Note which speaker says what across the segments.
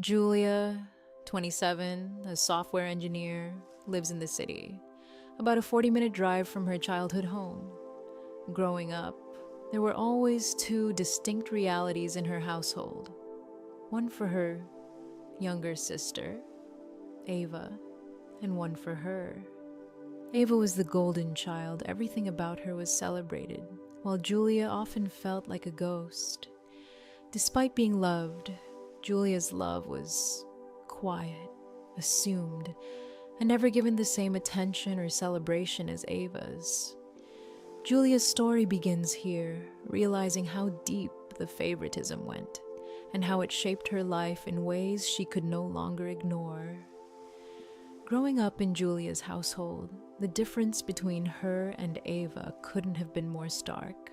Speaker 1: Julia, 27, a software engineer, lives in the city, about a 40-minute drive from her childhood home. Growing up, there were always two distinct realities in her household. One for her younger sister, Ava, and one for her. Ava was the golden child. Everything about her was celebrated, while Julia often felt like a ghost. Despite being loved, Julia's love was quiet, assumed, and never given the same attention or celebration as Ava's. Julia's story begins here, realizing how deep the favoritism went, and how it shaped her life in ways she could no longer ignore. Growing up in Julia's household, the difference between her and Ava couldn't have been more stark.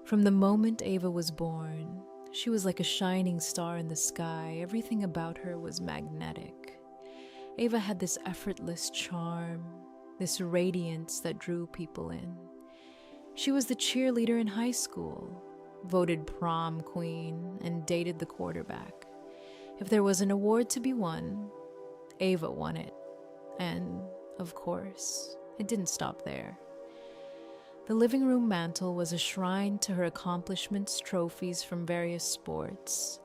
Speaker 1: From the moment Ava was born, she was like a shining star in the sky. Everything about her was magnetic. Ava had this effortless charm, this radiance that drew people in. She was the cheerleader in high school, voted prom queen, and dated the quarterback. If there was an award to be won, Ava won it. And, of course, it didn't stop there. The living room mantle was a shrine to her accomplishments, trophies from various sports,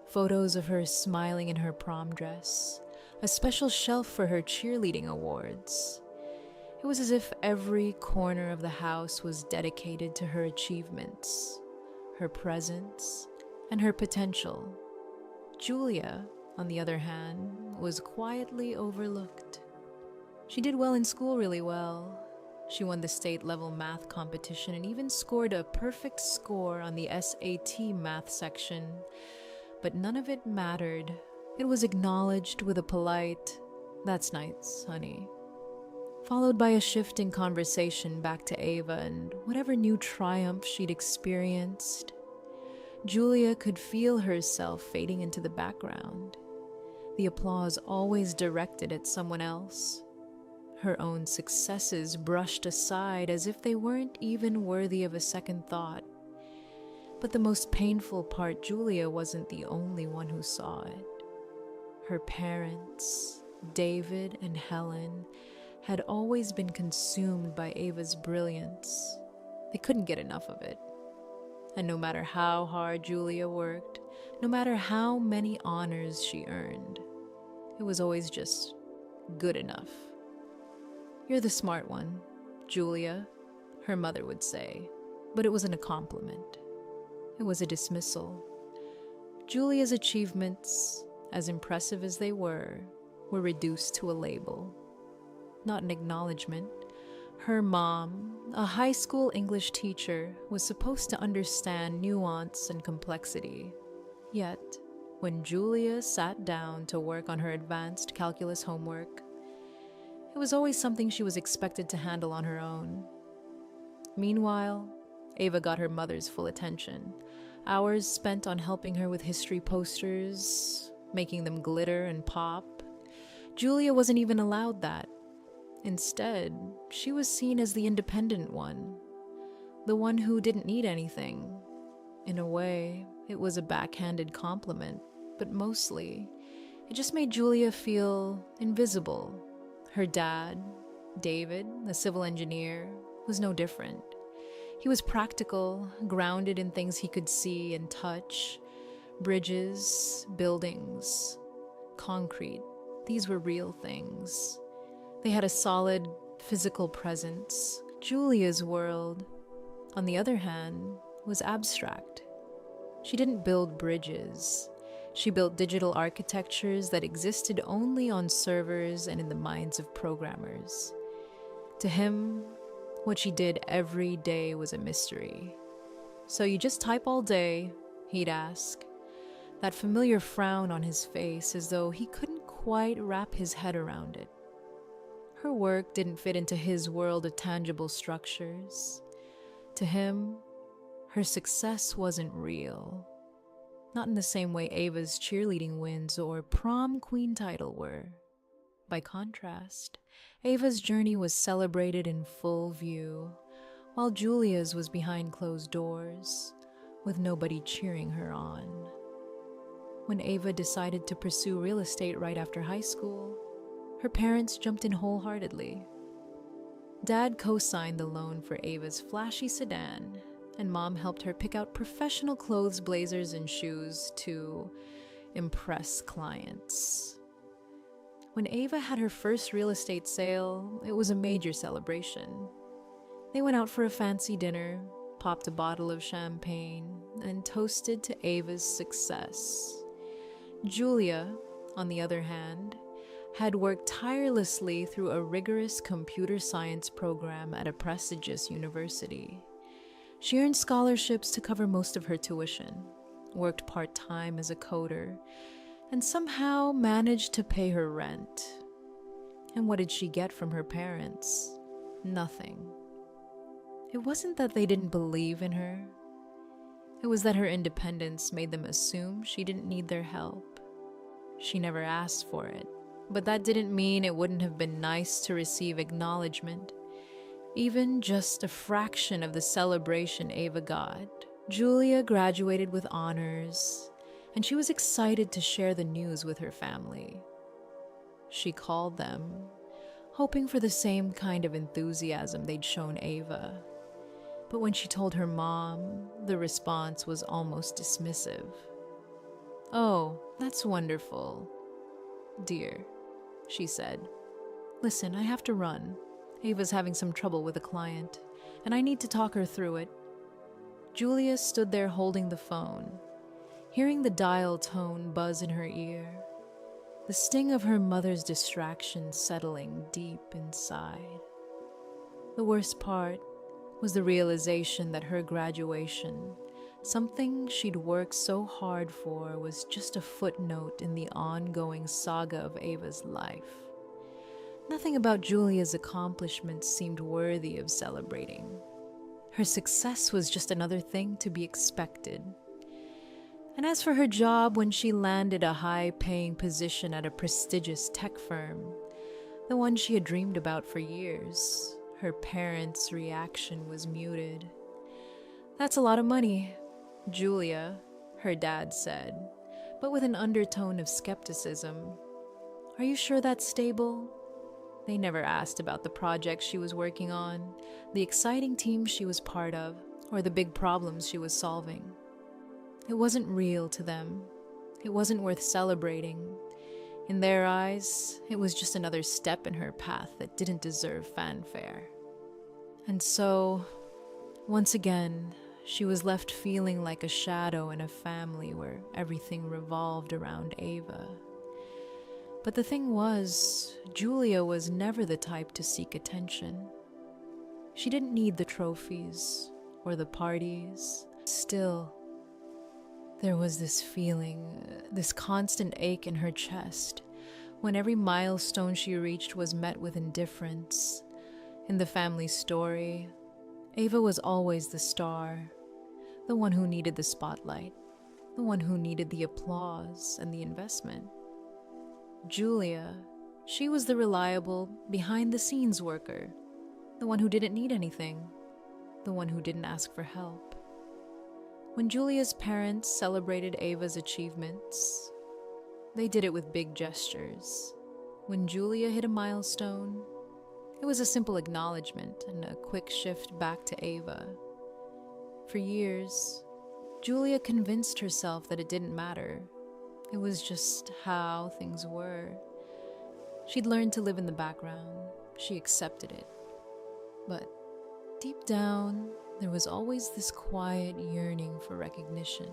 Speaker 1: photos of her smiling in her prom dress, a special shelf for her cheerleading awards. It was as if every corner of the house was dedicated to her achievements, her presence, and her potential. Julia, on the other hand, was quietly overlooked. She did well in school, really well. She won the state-level math competition and even scored a perfect score on the SAT math section. But none of it mattered. It was acknowledged with a polite, "That's nice, honey," followed by a shift in conversation back to Ava and whatever new triumph she'd experienced. Julia could feel herself fading into the background, the applause always directed at someone else. Her own successes brushed aside as if they weren't even worthy of a second thought. But the most painful part, Julia wasn't the only one who saw it. Her parents, David and Helen, had always been consumed by Ava's brilliance. They couldn't get enough of it. And no matter how hard Julia worked, no matter how many honors she earned, it was always just good enough. "You're the smart one, Julia," her mother would say, but it wasn't a compliment. It was a dismissal. Julia's achievements, as impressive as they were reduced to a label, not an acknowledgement. Her mom, a high school English teacher, was supposed to understand nuance and complexity. Yet, when Julia sat down to work on her advanced calculus homework, it was always something she was expected to handle on her own. Meanwhile, Ava got her mother's full attention. Hours spent on helping her with history posters, making them glitter and pop. Julia wasn't even allowed that. Instead, she was seen as the independent one, the one who didn't need anything. In a way, it was a backhanded compliment, but mostly, it just made Julia feel invisible. Her dad, David, the civil engineer, was no different. He was practical, grounded in things he could see and touch. Bridges, buildings, concrete. These were real things. They had a solid physical presence. Julia's world, on the other hand, was abstract. She didn't build bridges. She built digital architectures that existed only on servers and in the minds of programmers. To him, what she did every day was a mystery. "So you just type all day?" he'd ask, that familiar frown on his face as though he couldn't quite wrap his head around it. Her work didn't fit into his world of tangible structures. To him, her success wasn't real. Not in the same way Ava's cheerleading wins or prom queen title were. By contrast, Ava's journey was celebrated in full view, while Julia's was behind closed doors, with nobody cheering her on. When Ava decided to pursue real estate right after high school, her parents jumped in wholeheartedly. Dad co-signed the loan for Ava's flashy sedan, and Mom helped her pick out professional clothes, blazers, and shoes to impress clients. When Ava had her first real estate sale, it was a major celebration. They went out for a fancy dinner, popped a bottle of champagne, and toasted to Ava's success. Julia, on the other hand, had worked tirelessly through a rigorous computer science program at a prestigious university. She earned scholarships to cover most of her tuition, worked part-time as a coder, and somehow managed to pay her rent. And what did she get from her parents? Nothing. It wasn't that they didn't believe in her. It was that her independence made them assume she didn't need their help. She never asked for it, but that didn't mean it wouldn't have been nice to receive acknowledgement, even just a fraction of the celebration Ava got. Julia graduated with honors, and she was excited to share the news with her family. She called them, hoping for the same kind of enthusiasm they'd shown Ava. But when she told her mom, the response was almost dismissive. "Oh, that's wonderful, dear," she said. "Listen, I have to run. Ava's having some trouble with a client, and I need to talk her through it." Julia stood there holding the phone, hearing the dial tone buzz in her ear, the sting of her mother's distraction settling deep inside. The worst part was the realization that her graduation, something she'd worked so hard for, was just a footnote in the ongoing saga of Ava's life. Nothing about Julia's accomplishments seemed worthy of celebrating. Her success was just another thing to be expected. And as for her job, when she landed a high-paying position at a prestigious tech firm, the one she had dreamed about for years, her parents' reaction was muted. "That's a lot of money, Julia," her dad said, but with an undertone of skepticism. "Are you sure that's stable?" They never asked about the project she was working on, the exciting team she was part of, or the big problems she was solving. It wasn't real to them. It wasn't worth celebrating. In their eyes, it was just another step in her path that didn't deserve fanfare. And so, once again, she was left feeling like a shadow in a family where everything revolved around Ava. But the thing was, Julia was never the type to seek attention. She didn't need the trophies or the parties. Still, there was this feeling, this constant ache in her chest, when every milestone she reached was met with indifference. In the family story, Ava was always the star, the one who needed the spotlight, the one who needed the applause and the investment. Julia, she was the reliable, behind-the-scenes worker, the one who didn't need anything, the one who didn't ask for help. When Julia's parents celebrated Ava's achievements, they did it with big gestures. When Julia hit a milestone, it was a simple acknowledgement and a quick shift back to Ava. For years, Julia convinced herself that it didn't matter. It was just how things were. She'd learned to live in the background. She accepted it. But deep down, there was always this quiet yearning for recognition.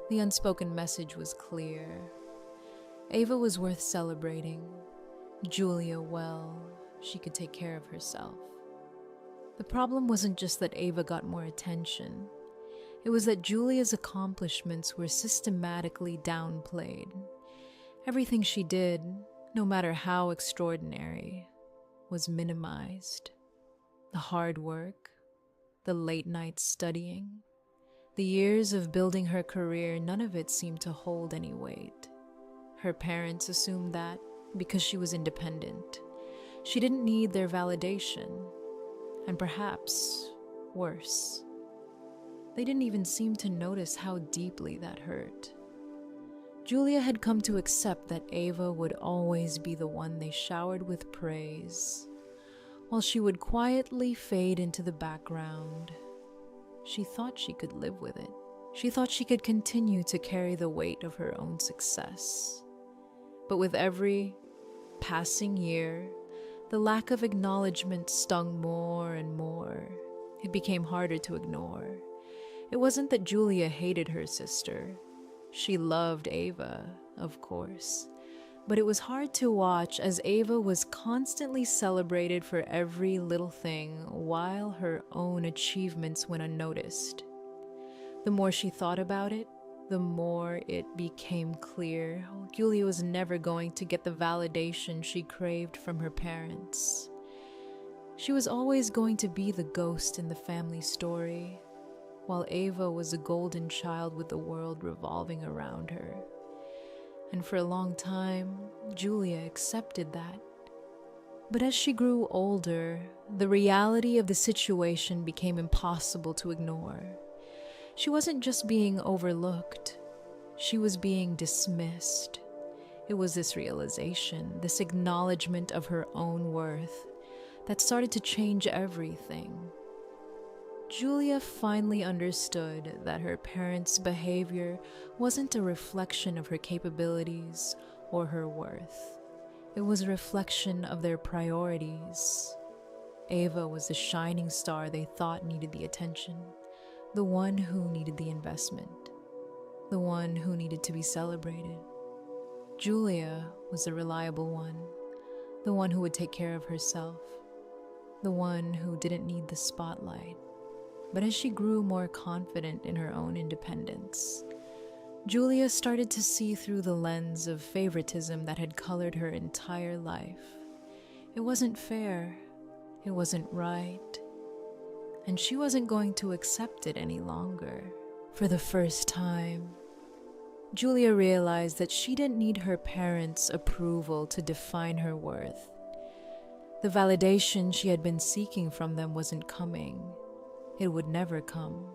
Speaker 1: The unspoken message was clear. Ava was worth celebrating. Julia, well, she could take care of herself. The problem wasn't just that Ava got more attention. It was that Julia's accomplishments were systematically downplayed. Everything she did, no matter how extraordinary, was minimized. The hard work, the late night studying, the years of building her career, none of it seemed to hold any weight. Her parents assumed that, because she was independent, she didn't need their validation, and perhaps worse, they didn't even seem to notice how deeply that hurt. Julia had come to accept that Ava would always be the one they showered with praise, while she would quietly fade into the background. She thought she could live with it. She thought she could continue to carry the weight of her own success. But with every passing year, the lack of acknowledgement stung more and more. It became harder to ignore. It wasn't that Julia hated her sister. She loved Ava, of course. But it was hard to watch as Ava was constantly celebrated for every little thing while her own achievements went unnoticed. The more she thought about it, the more it became clear Julia was never going to get the validation she craved from her parents. She was always going to be the ghost in the family story, while Ava was a golden child with the world revolving around her. And for a long time, Julia accepted that. But as she grew older, the reality of the situation became impossible to ignore. She wasn't just being overlooked, she was being dismissed. It was this realization, this acknowledgement of her own worth, that started to change everything. Julia finally understood that her parents' behavior wasn't a reflection of her capabilities or her worth. It was a reflection of their priorities. Ava was the shining star they thought needed the attention, the one who needed the investment, the one who needed to be celebrated. Julia was the reliable one, the one who would take care of herself, the one who didn't need the spotlight. But as she grew more confident in her own independence, Julia started to see through the lens of favoritism that had colored her entire life. It wasn't fair, it wasn't right, and she wasn't going to accept it any longer. For the first time, Julia realized that she didn't need her parents' approval to define her worth. The validation she had been seeking from them wasn't coming. It would never come.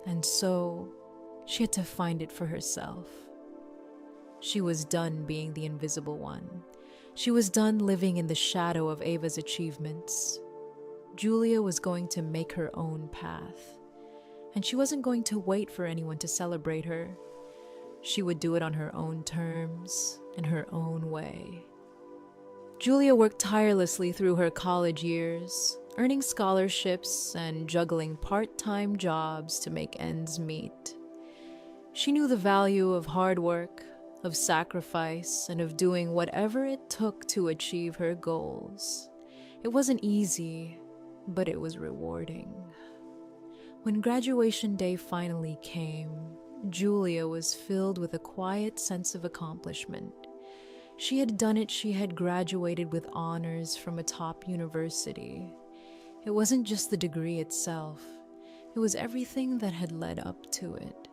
Speaker 1: And so, she had to find it for herself. She was done being the invisible one. She was done living in the shadow of Ava's achievements. Julia was going to make her own path. And she wasn't going to wait for anyone to celebrate her. She would do it on her own terms, in her own way. Julia worked tirelessly through her college years, earning scholarships and juggling part-time jobs to make ends meet. She knew the value of hard work, of sacrifice, and of doing whatever it took to achieve her goals. It wasn't easy, but it was rewarding. When graduation day finally came, Julia was filled with a quiet sense of accomplishment. She had done it. She had graduated with honors from a top university. It wasn't just the degree itself. It was everything that had led up to it.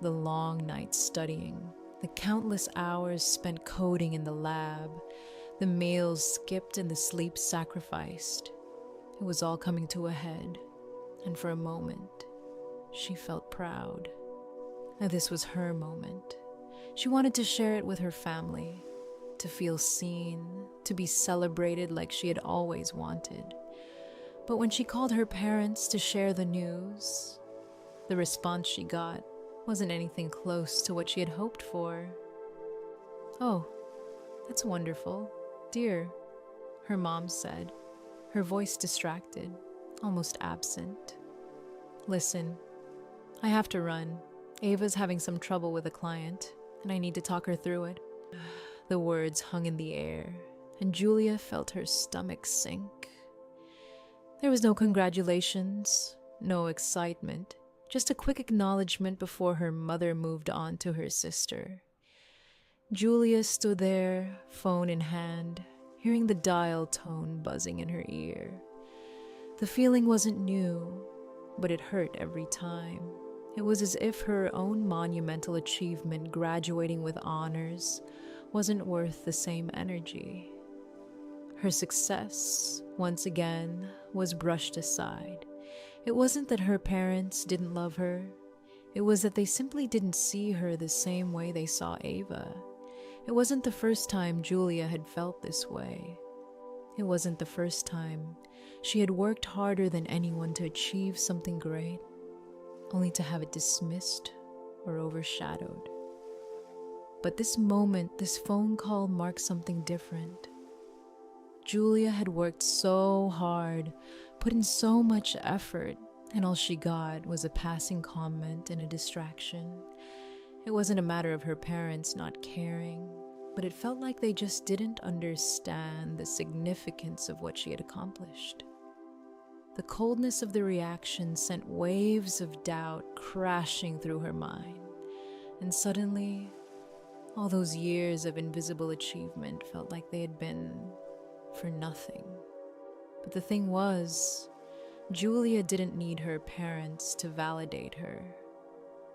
Speaker 1: The long nights studying, the countless hours spent coding in the lab, the meals skipped and the sleep sacrificed. It was all coming to a head, and for a moment, she felt proud. Now this was her moment. She wanted to share it with her family, to feel seen, to be celebrated like she had always wanted. But when she called her parents to share the news, the response she got wasn't anything close to what she had hoped for. "Oh, that's wonderful, dear," her mom said, her voice distracted, almost absent. "Listen, I have to run. Ava's having some trouble with a client, and I need to talk her through it." The words hung in the air, and Julia felt her stomach sink. There was no congratulations, no excitement, just a quick acknowledgement before her mother moved on to her sister. Julia stood there, phone in hand, hearing the dial tone buzzing in her ear. The feeling wasn't new, but it hurt every time. It was as if her own monumental achievement, graduating with honors, wasn't worth the same energy. Her success, once again, was brushed aside. It wasn't that her parents didn't love her. It was that they simply didn't see her the same way they saw Ava. It wasn't the first time Julia had felt this way. It wasn't the first time she had worked harder than anyone to achieve something great, only to have it dismissed or overshadowed. But this moment, this phone call marked something different. Julia had worked so hard, put in so much effort, and all she got was a passing comment and a distraction. It wasn't a matter of her parents not caring, but it felt like they just didn't understand the significance of what she had accomplished. The coldness of the reaction sent waves of doubt crashing through her mind, and suddenly, all those years of invisible achievement felt like they had been for nothing. But the thing was, Julia didn't need her parents to validate her,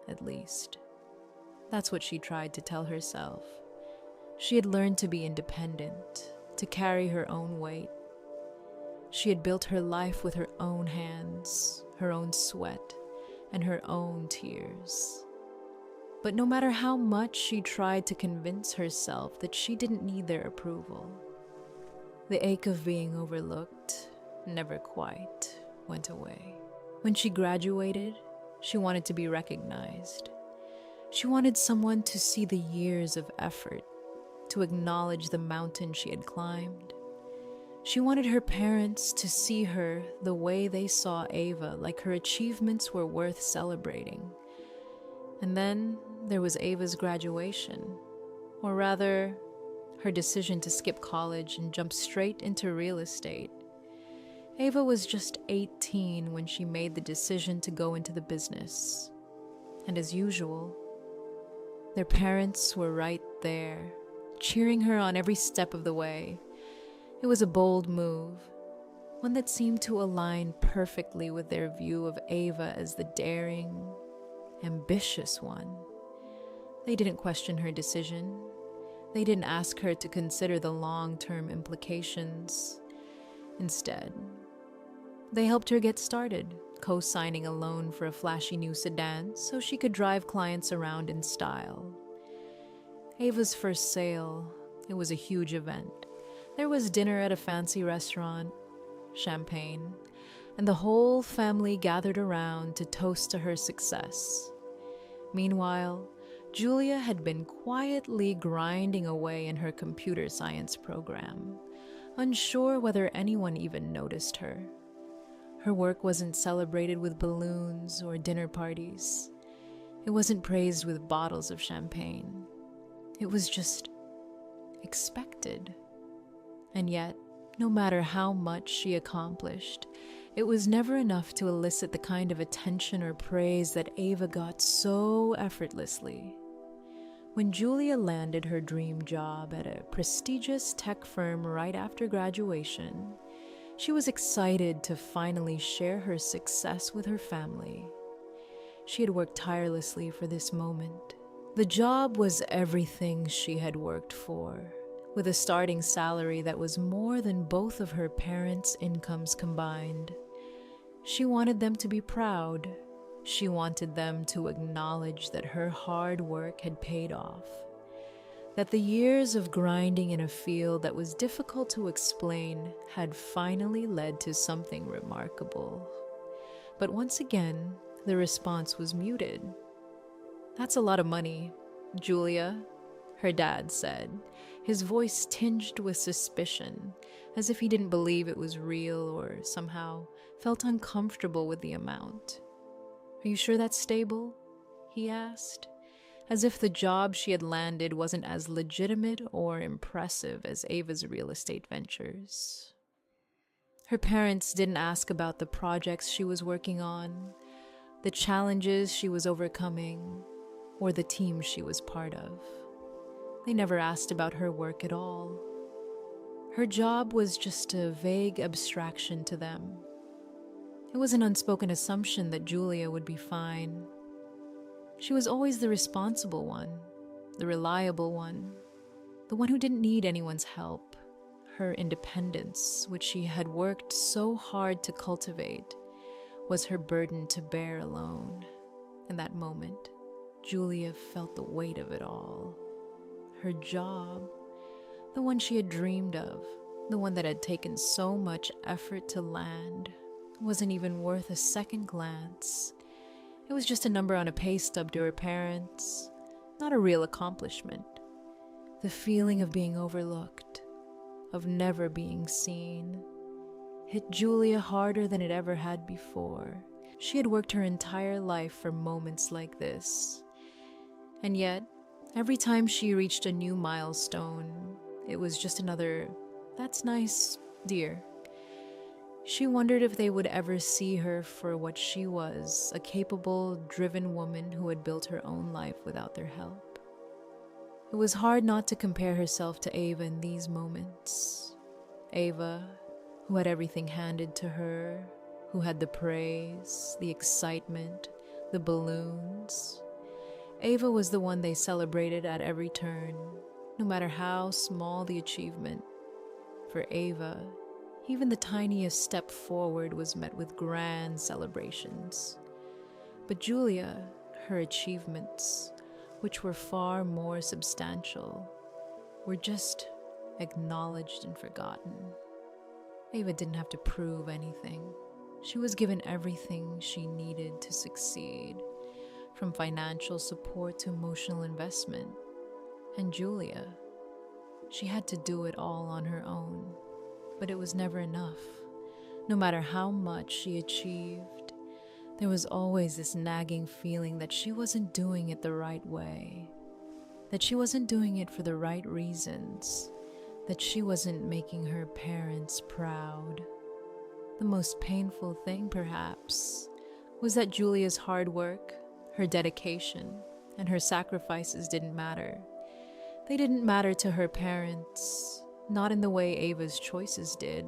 Speaker 1: at least. That's what she tried to tell herself. She had learned to be independent, to carry her own weight. She had built her life with her own hands, her own sweat, and her own tears. But no matter how much she tried to convince herself that she didn't need their approval, the ache of being overlooked never quite went away. When she graduated, she wanted to be recognized. She wanted someone to see the years of effort, to acknowledge the mountain she had climbed. She wanted her parents to see her the way they saw Ava, like her achievements were worth celebrating. And then there was Ava's graduation, or rather, her decision to skip college and jump straight into real estate. Ava was just 18 when she made the decision to go into the business. And as usual, their parents were right there, cheering her on every step of the way. It was a bold move, one that seemed to align perfectly with their view of Ava as the daring, ambitious one. They didn't question her decision. They didn't ask her to consider the long-term implications. Instead, they helped her get started, co-signing a loan for a flashy new sedan so she could drive clients around in style. Ava's first sale, it was a huge event. There was dinner at a fancy restaurant, champagne, and the whole family gathered around to toast to her success. Meanwhile, Julia had been quietly grinding away in her computer science program, unsure whether anyone even noticed her. Her work wasn't celebrated with balloons or dinner parties. It wasn't praised with bottles of champagne. It was just expected. And yet, no matter how much she accomplished, it was never enough to elicit the kind of attention or praise that Ava got so effortlessly. When Julia landed her dream job at a prestigious tech firm right after graduation, she was excited to finally share her success with her family. She had worked tirelessly for this moment. The job was everything she had worked for, with a starting salary that was more than both of her parents' incomes combined. She wanted them to be proud. She wanted them to acknowledge that her hard work had paid off, that the years of grinding in a field that was difficult to explain had finally led to something remarkable. But once again, the response was muted. "That's a lot of money, Julia," her dad said, his voice tinged with suspicion, as if he didn't believe it was real or somehow felt uncomfortable with the amount. "Are you sure that's stable?" he asked, as if the job she had landed wasn't as legitimate or impressive as Ava's real estate ventures. Her parents didn't ask about the projects she was working on, the challenges she was overcoming, or the team she was part of. They never asked about her work at all. Her job was just a vague abstraction to them. It was an unspoken assumption that Julia would be fine. She was always the responsible one, the reliable one, the one who didn't need anyone's help. Her independence, which she had worked so hard to cultivate, was her burden to bear alone. In that moment, Julia felt the weight of it all. Her job, the one she had dreamed of, the one that had taken so much effort to land, wasn't even worth a second glance. It was just a number on a pay stub to her parents, not a real accomplishment. The feeling of being overlooked, of never being seen, hit Julia harder than it ever had before. She had worked her entire life for moments like this. And yet, every time she reached a new milestone, it was just another, "That's nice, dear." She wondered if they would ever see her for what she was, a capable, driven woman who had built her own life without their help. It was hard not to compare herself to Ava in these moments. Ava, who had everything handed to her, who had the praise, the excitement, the balloons. Ava was the one they celebrated at every turn, no matter how small the achievement. For Ava, even the tiniest step forward was met with grand celebrations. But Julia, her achievements, which were far more substantial, were just acknowledged and forgotten. Ava didn't have to prove anything. She was given everything she needed to succeed, from financial support to emotional investment. And Julia, she had to do it all on her own. But it was never enough. No matter how much she achieved, there was always this nagging feeling that she wasn't doing it the right way, that she wasn't doing it for the right reasons, that she wasn't making her parents proud. The most painful thing, perhaps, was that Julia's hard work, her dedication, and her sacrifices didn't matter. They didn't matter to her parents, not in the way Ava's choices did.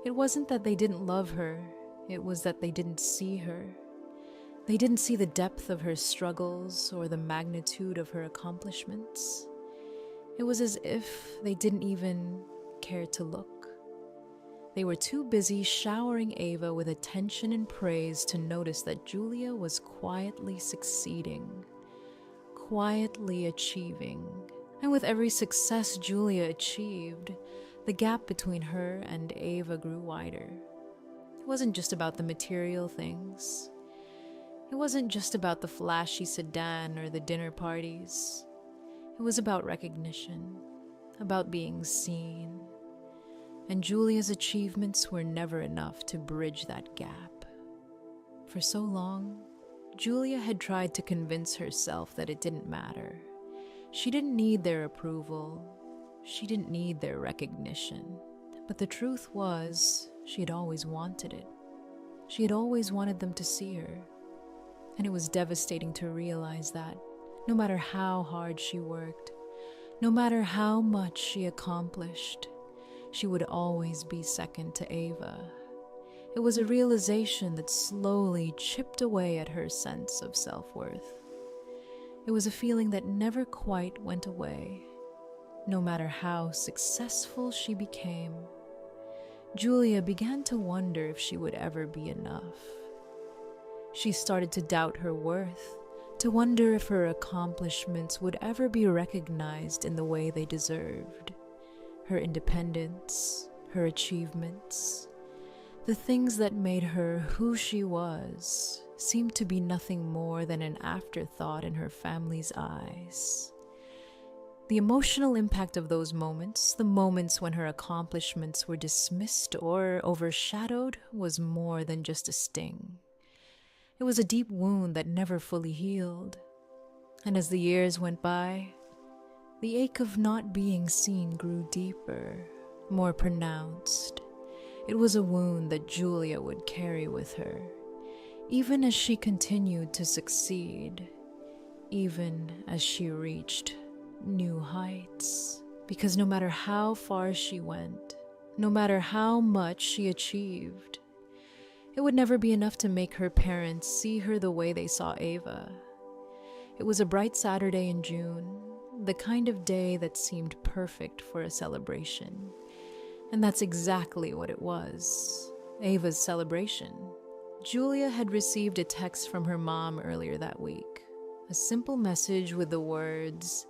Speaker 1: It wasn't that they didn't love her, it was that they didn't see her. They didn't see the depth of her struggles or the magnitude of her accomplishments. It was as if they didn't even care to look. They were too busy showering Ava with attention and praise to notice that Julia was quietly succeeding, quietly achieving. And with every success Julia achieved, the gap between her and Ava grew wider. It wasn't just about the material things. It wasn't just about the flashy sedan or the dinner parties. It was about recognition, about being seen. And Julia's achievements were never enough to bridge that gap. For so long, Julia had tried to convince herself that it didn't matter. She didn't need their approval. She didn't need their recognition. But the truth was, she had always wanted it. She had always wanted them to see her. And it was devastating to realize that no matter how hard she worked, no matter how much she accomplished, she would always be second to Ava. It was a realization that slowly chipped away at her sense of self-worth. It was a feeling that never quite went away. No matter how successful she became, Julia began to wonder if she would ever be enough. She started to doubt her worth, to wonder if her accomplishments would ever be recognized in the way they deserved. Her independence, her achievements, the things that made her who she was, seemed to be nothing more than an afterthought in her family's eyes. The emotional impact of those moments, the moments when her accomplishments were dismissed or overshadowed, was more than just a sting. It was a deep wound that never fully healed. And as the years went by, the ache of not being seen grew deeper, more pronounced. It was a wound that Julia would carry with her, even as she continued to succeed, even as she reached new heights. Because no matter how far she went, no matter how much she achieved, it would never be enough to make her parents see her the way they saw Ava. It was a bright Saturday in June, the kind of day that seemed perfect for a celebration. And that's exactly what it was, Ava's celebration. Julia had received a text from her mom earlier that week. A simple message with the words,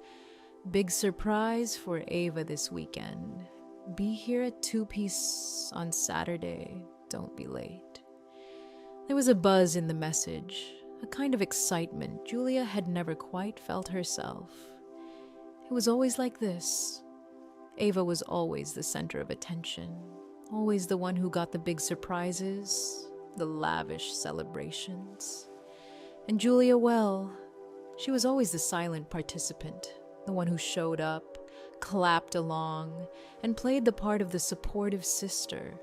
Speaker 1: "Big surprise for Ava this weekend. Be here at 2 p.m. on Saturday. Don't be late." There was a buzz in the message, a kind of excitement Julia had never quite felt herself. It was always like this. Ava was always the center of attention, always the one who got the big surprises, the lavish celebrations. And Julia, well, she was always the silent participant, the one who showed up, clapped along, and played the part of the supportive sister.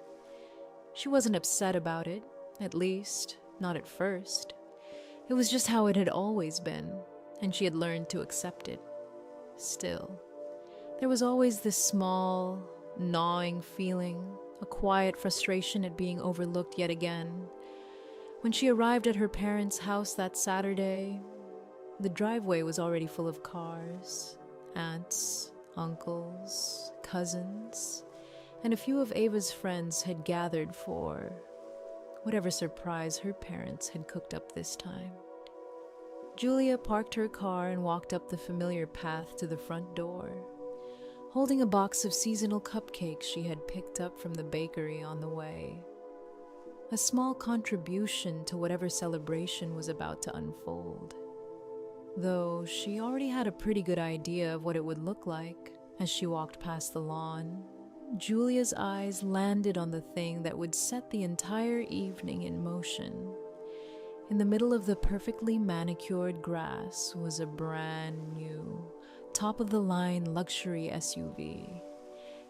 Speaker 1: She wasn't upset about it, at least, not at first. It was just how it had always been, and she had learned to accept it. Still, there was always this small, gnawing feeling, a quiet frustration at being overlooked yet again. When she arrived at her parents' house that Saturday, the driveway was already full of cars, aunts, uncles, cousins, and a few of Ava's friends had gathered for whatever surprise her parents had cooked up this time. Julia parked her car and walked up the familiar path to the front door, holding a box of seasonal cupcakes she had picked up from the bakery on the way. A small contribution to whatever celebration was about to unfold. Though she already had a pretty good idea of what it would look like as she walked past the lawn, Julia's eyes landed on the thing that would set the entire evening in motion. In the middle of the perfectly manicured grass was a brand new, top-of-the-line luxury SUV.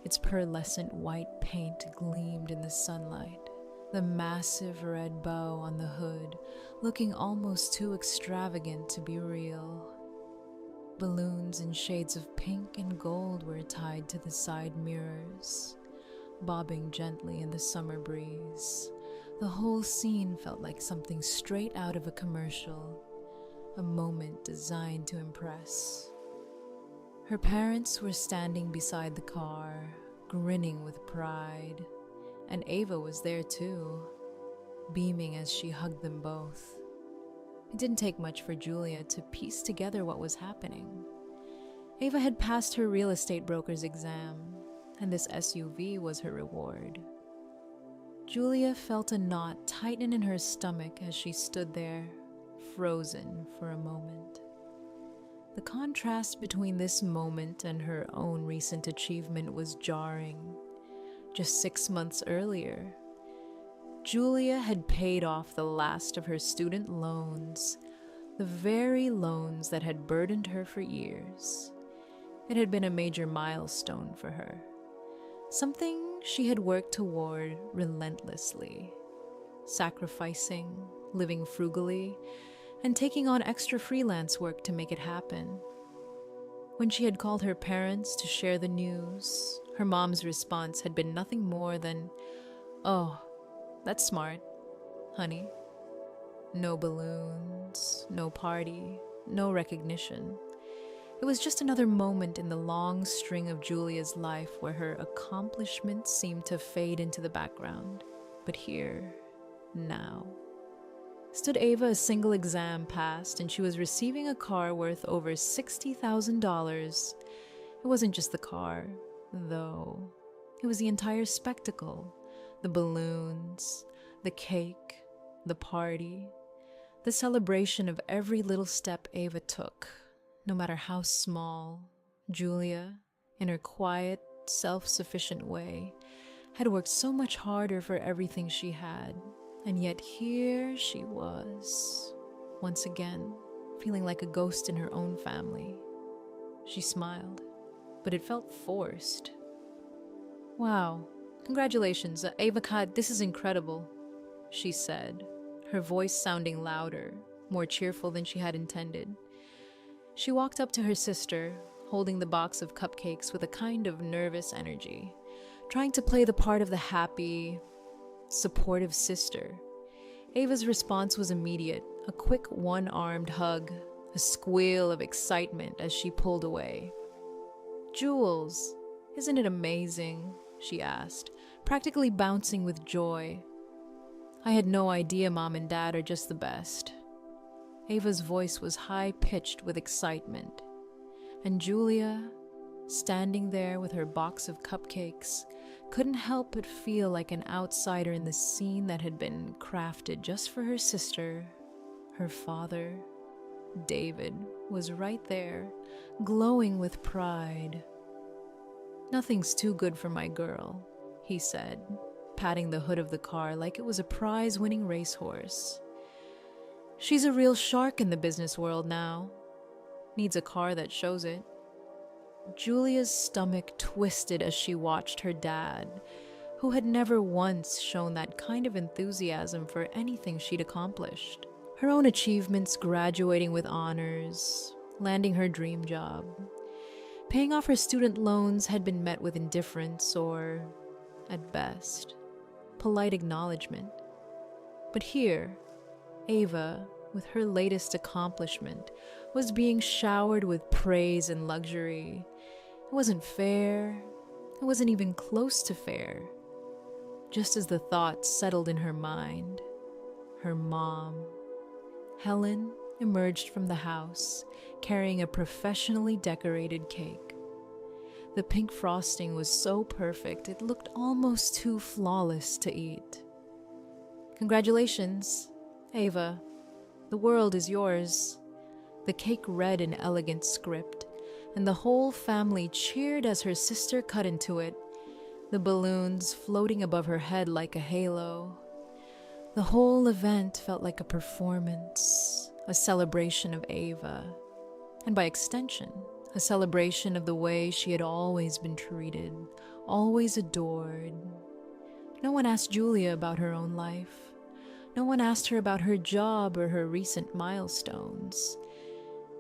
Speaker 1: Its pearlescent white paint gleamed in the sunlight, the massive red bow on the hood looking almost too extravagant to be real. Balloons in shades of pink and gold were tied to the side mirrors, bobbing gently in the summer breeze. The whole scene felt like something straight out of a commercial, a moment designed to impress. Her parents were standing beside the car, grinning with pride, and Ava was there too, beaming as she hugged them both. It didn't take much for Julia to piece together what was happening. Ava had passed her real estate broker's exam, and this SUV was her reward. Julia felt a knot tighten in her stomach as she stood there, frozen for a moment. The contrast between this moment and her own recent achievement was jarring. Just 6 months earlier, Julia had paid off the last of her student loans, the very loans that had burdened her for years. It had been a major milestone for her, something she had worked toward relentlessly, sacrificing, living frugally, and taking on extra freelance work to make it happen. When she had called her parents to share the news, her mom's response had been nothing more than, "Oh, that's smart, honey." No balloons, no party, no recognition. It was just another moment in the long string of Julia's life where her accomplishments seemed to fade into the background. But here, now, stood Ava, a single exam passed, and she was receiving a car worth over $60,000. It wasn't just the car, though. It was the entire spectacle. The balloons, the cake, the party, the celebration of every little step Ava took, no matter how small. Julia, in her quiet, self-sufficient way, had worked so much harder for everything she had, and yet here she was, once again, feeling like a ghost in her own family. She smiled, but it felt forced. "Wow. Congratulations, Ava Kad, this is incredible," she said, her voice sounding louder, more cheerful than she had intended. She walked up to her sister, holding the box of cupcakes with a kind of nervous energy, trying to play the part of the happy, supportive sister. Ava's response was immediate, a quick one-armed hug, a squeal of excitement as she pulled away. "Jules, isn't it amazing?" she asked, practically bouncing with joy. I had no idea Mom and Dad are just the best." Ava's voice was high-pitched with excitement, and Julia, standing there with her box of cupcakes, couldn't help but feel like an outsider in the scene that had been crafted just for her sister. Her father, David, was right there, glowing with pride. "Nothing's too good for my girl," he said, patting the hood of the car like it was a prize-winning racehorse. "She's a real shark in the business world now. Needs a car that shows it." Julia's stomach twisted as she watched her dad, who had never once shown that kind of enthusiasm for anything she'd accomplished. Her own achievements, graduating with honors, landing her dream job, paying off her student loans, had been met with indifference or, at best, polite acknowledgement. But here, Ava, with her latest accomplishment, was being showered with praise and luxury. It wasn't fair. It wasn't even close to fair. Just as the thought settled in her mind, her mom, Helen, emerged from the house, carrying a professionally decorated cake. The pink frosting was so perfect, it looked almost too flawless to eat. "Congratulations, Ava. The world is yours." The cake read in elegant script, and the whole family cheered as her sister cut into it, the balloons floating above her head like a halo. The whole event felt like a performance, a celebration of Ava, and by extension, a celebration of the way she had always been treated, always adored. No one asked Julia about her own life. No one asked her about her job or her recent milestones.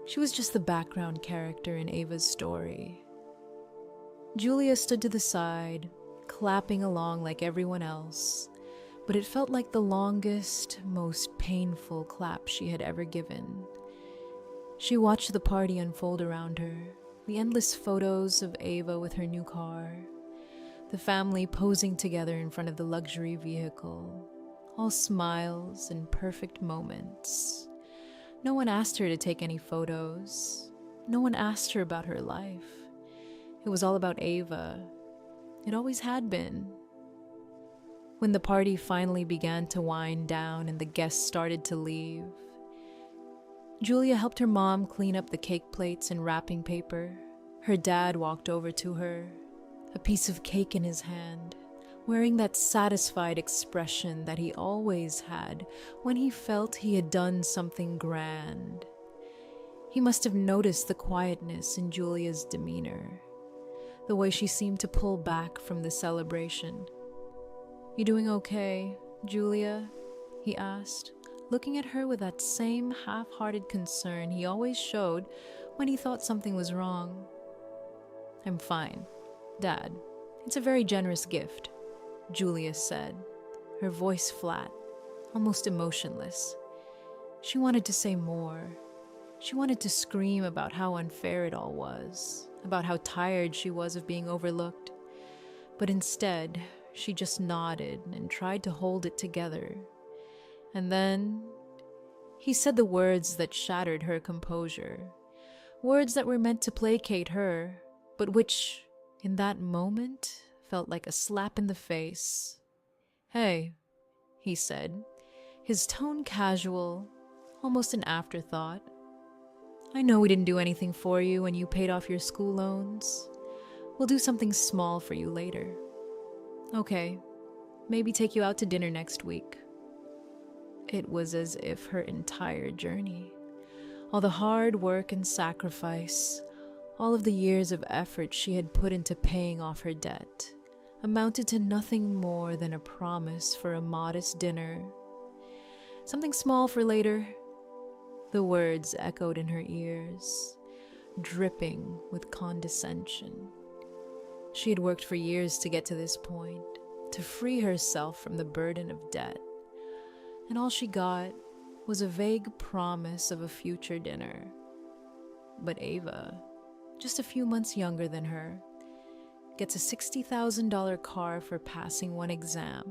Speaker 1: She was just the background character in Ava's story. Julia stood to the side, clapping along like everyone else, but it felt like the longest, most painful clap she had ever given. She watched the party unfold around her, the endless photos of Ava with her new car, the family posing together in front of the luxury vehicle, all smiles and perfect moments. No one asked her to take any photos. No one asked her about her life. It was all about Ava. It always had been. When the party finally began to wind down and the guests started to leave, Julia helped her mom clean up the cake plates and wrapping paper. Her dad walked over to her, a piece of cake in his hand, wearing that satisfied expression that he always had when he felt he had done something grand. He must have noticed the quietness in Julia's demeanor, the way she seemed to pull back from the celebration. "You doing okay, Julia?" he asked, looking at her with that same half-hearted concern he always showed when he thought something was wrong. "I'm fine, Dad. It's a very generous gift," Julia said, her voice flat, almost emotionless. She wanted to say more. She wanted to scream about how unfair it all was, about how tired she was of being overlooked. But instead, she just nodded and tried to hold it together. And then he said the words that shattered her composure, words that were meant to placate her, but which, in that moment, felt like a slap in the face. "Hey," he said, his tone casual, almost an afterthought. "I know we didn't do anything for you when you paid off your school loans. We'll do something small for you later. Okay, maybe take you out to dinner next week." It was as if her entire journey, all the hard work and sacrifice, all of the years of effort she had put into paying off her debt, amounted to nothing more than a promise for a modest dinner. "Something small for later," the words echoed in her ears, dripping with condescension. She had worked for years to get to this point, to free herself from the burden of debt. And all she got was a vague promise of a future dinner. But Ava, just a few months younger than her, gets a $60,000 car for passing one exam,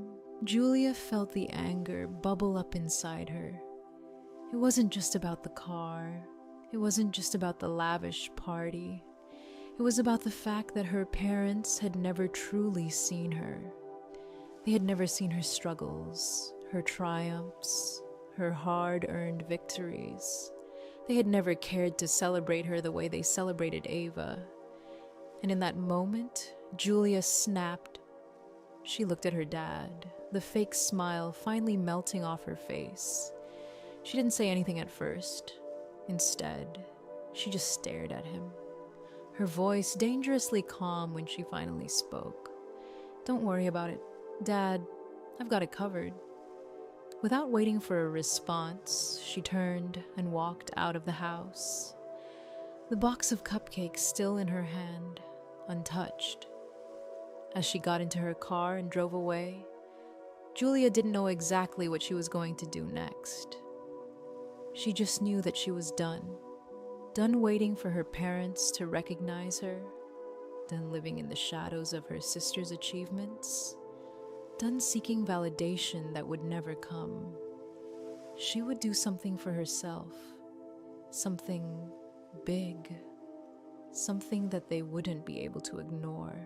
Speaker 1: Julia felt the anger bubble up inside her. It wasn't just about the car. It wasn't just about the lavish party. It was about the fact that her parents had never truly seen her. They had never seen her struggles, her triumphs, her hard-earned victories. They had never cared to celebrate her the way they celebrated Ava. And in that moment, Julia snapped. She looked at her dad, the fake smile finally melting off her face. She didn't say anything at first. Instead, she just stared at him, her voice dangerously calm when she finally spoke. "Don't worry about it, Dad. I've got it covered." Without waiting for a response, she turned and walked out of the house, the box of cupcakes still in her hand, untouched. As she got into her car and drove away, Julia didn't know exactly what she was going to do next. She just knew that she was done waiting for her parents to recognize her, done living in the shadows of her sister's achievements, done seeking validation that would never come. She would do something for herself, something big, something that they wouldn't be able to ignore.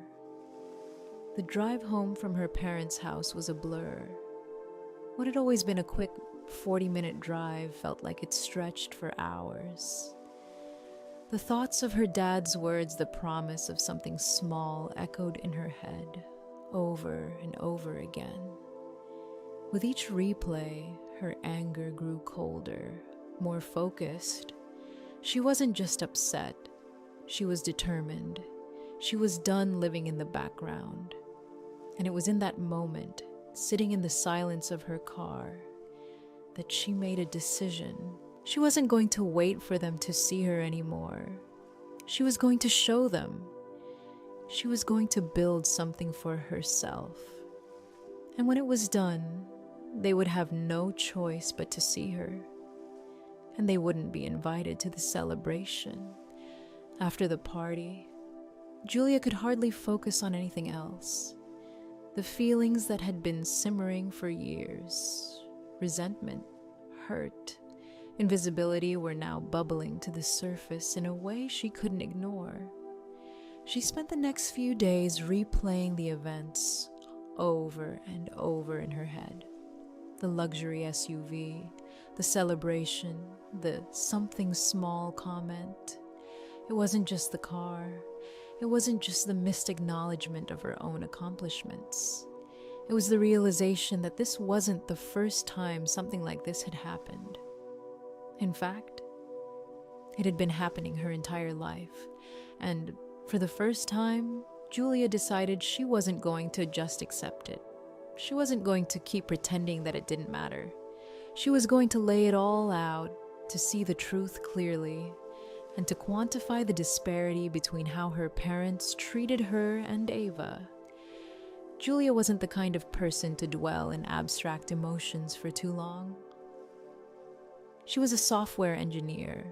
Speaker 1: The drive home from her parents' house was a blur. What had always been a quick 40-minute drive felt like it stretched for hours. The thoughts of her dad's words, the promise of something small, echoed in her head, over and over again. With each replay, her anger grew colder, more focused. She wasn't just upset. She was determined. She was done living in the background. And it was in that moment, sitting in the silence of her car, that she made a decision. She wasn't going to wait for them to see her anymore. She was going to show them. She was going to build something for herself. And when it was done, they would have no choice but to see her. And they wouldn't be invited to the celebration. After the party, Julia could hardly focus on anything else. The feelings that had been simmering for years, resentment, hurt, invisibility, were now bubbling to the surface in a way she couldn't ignore. She spent the next few days replaying the events over and over in her head. The luxury SUV, the celebration, the something small comment. It wasn't just the car. It wasn't just the missed acknowledgement of her own accomplishments. It was the realization that this wasn't the first time something like this had happened. In fact, it had been happening her entire life, and for the first time, Julia decided she wasn't going to just accept it. She wasn't going to keep pretending that it didn't matter. She was going to lay it all out, to see the truth clearly, and to quantify the disparity between how her parents treated her and Ava. Julia wasn't the kind of person to dwell in abstract emotions for too long. She was a software engineer,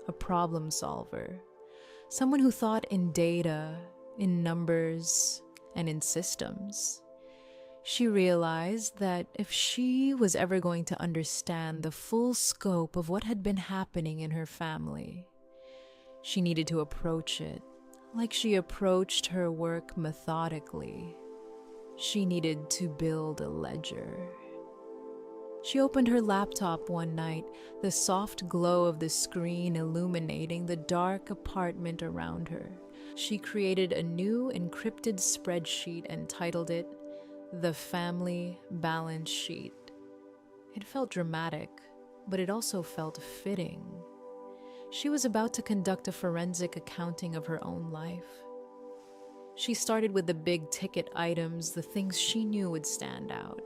Speaker 1: a problem solver, someone who thought in data, in numbers, and in systems. She realized that if she was ever going to understand the full scope of what had been happening in her family, she needed to approach it like she approached her work methodically. She needed to build a ledger. She opened her laptop one night, the soft glow of the screen illuminating the dark apartment around her. She created a new encrypted spreadsheet and titled it The Family Balance Sheet. It felt dramatic, but it also felt fitting. She was about to conduct a forensic accounting of her own life. She started with the big ticket items, the things she knew would stand out.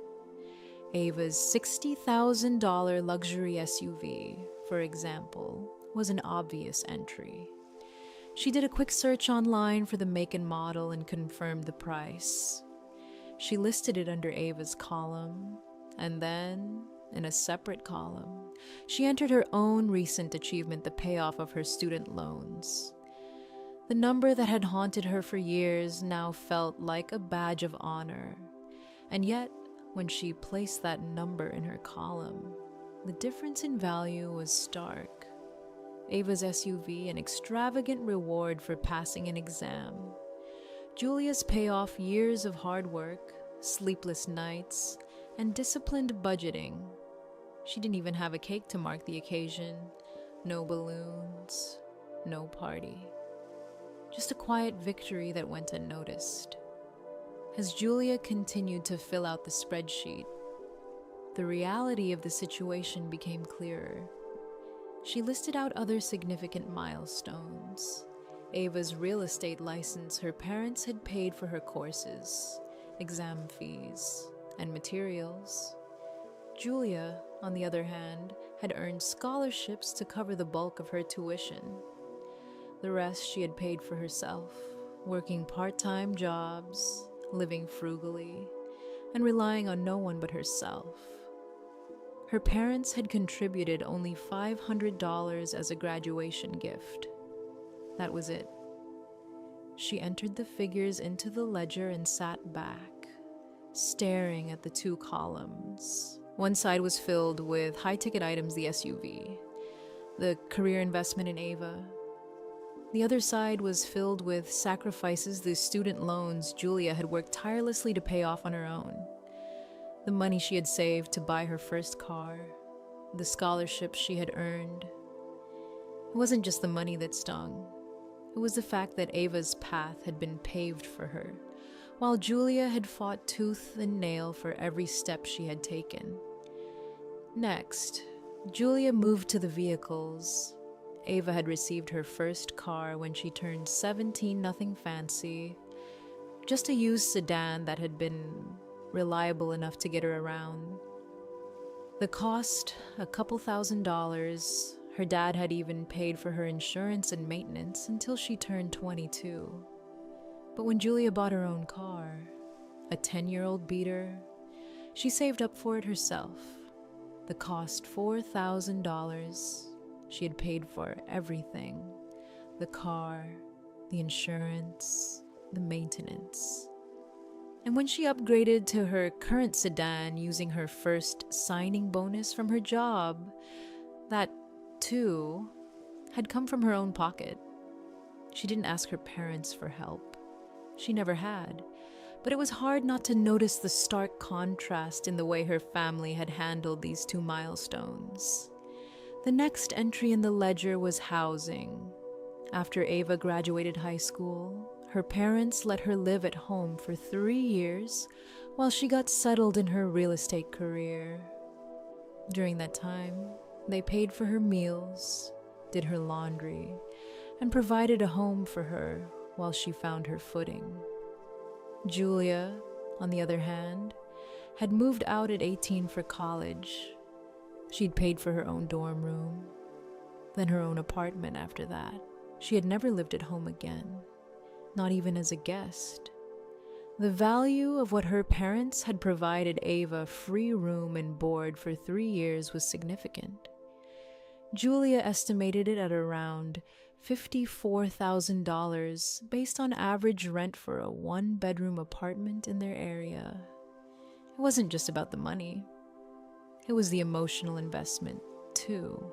Speaker 1: Ava's $60,000 luxury SUV, for example, was an obvious entry. She did a quick search online for the make and model and confirmed the price. She listed it under Ava's column, and then, in a separate column, she entered her own recent achievement, the payoff of her student loans. The number that had haunted her for years now felt like a badge of honor, and yet When she placed that number in her column, the difference in value was stark. Ava's SUV, an extravagant reward for passing an exam. Julia's payoff, years of hard work, sleepless nights, and disciplined budgeting. She didn't even have a cake to mark the occasion. No balloons, no party. Just a quiet victory that went unnoticed. As Julia continued to fill out the spreadsheet, the reality of the situation became clearer. She listed out other significant milestones. Ava's real estate license her parents had paid for her courses, exam fees, and materials. Julia, on the other hand, had earned scholarships to cover the bulk of her tuition. The rest she had paid for herself, working part-time jobs, living frugally, and relying on no one but herself. Her parents had contributed only $500 as a graduation gift. That was it. She entered the figures into the ledger and sat back, staring at the two columns. One side was filled with high-ticket items, the SUV, the career investment in Ava. The other side was filled with sacrifices, the student loans Julia had worked tirelessly to pay off on her own. The money she had saved to buy her first car, the scholarships she had earned. It wasn't just the money that stung. It was the fact that Ava's path had been paved for her, while Julia had fought tooth and nail for every step she had taken. Next, Julia moved to the vehicles. Ava had received her first car when she turned 17, nothing fancy, just a used sedan that had been reliable enough to get her around. The cost, a couple $1,000s. Her dad had even paid for her insurance and maintenance until she turned 22. But when Julia bought her own car, a 10-year-old beater, she saved up for it herself. The cost, $4,000. She had paid for everything: the car, the insurance, the maintenance. And when she upgraded to her current sedan using her first signing bonus from her job, that, too, had come from her own pocket. She didn't ask her parents for help. She never had. But it was hard not to notice the stark contrast in the way her family had handled these two milestones. The next entry in the ledger was housing. After Ava graduated high school, her parents let her live at home for 3 years while she got settled in her real estate career. During that time, they paid for her meals, did her laundry, and provided a home for her while she found her footing. Julia, on the other hand, had moved out at 18 for college. She'd paid for her own dorm room, then her own apartment after that. She had never lived at home again, not even as a guest. The value of what her parents had provided Ava, free room and board for 3 years, was significant. Julia estimated it at around $54,000 based on average rent for a 1-bedroom apartment in their area. It wasn't just about the money. It was the emotional investment, too.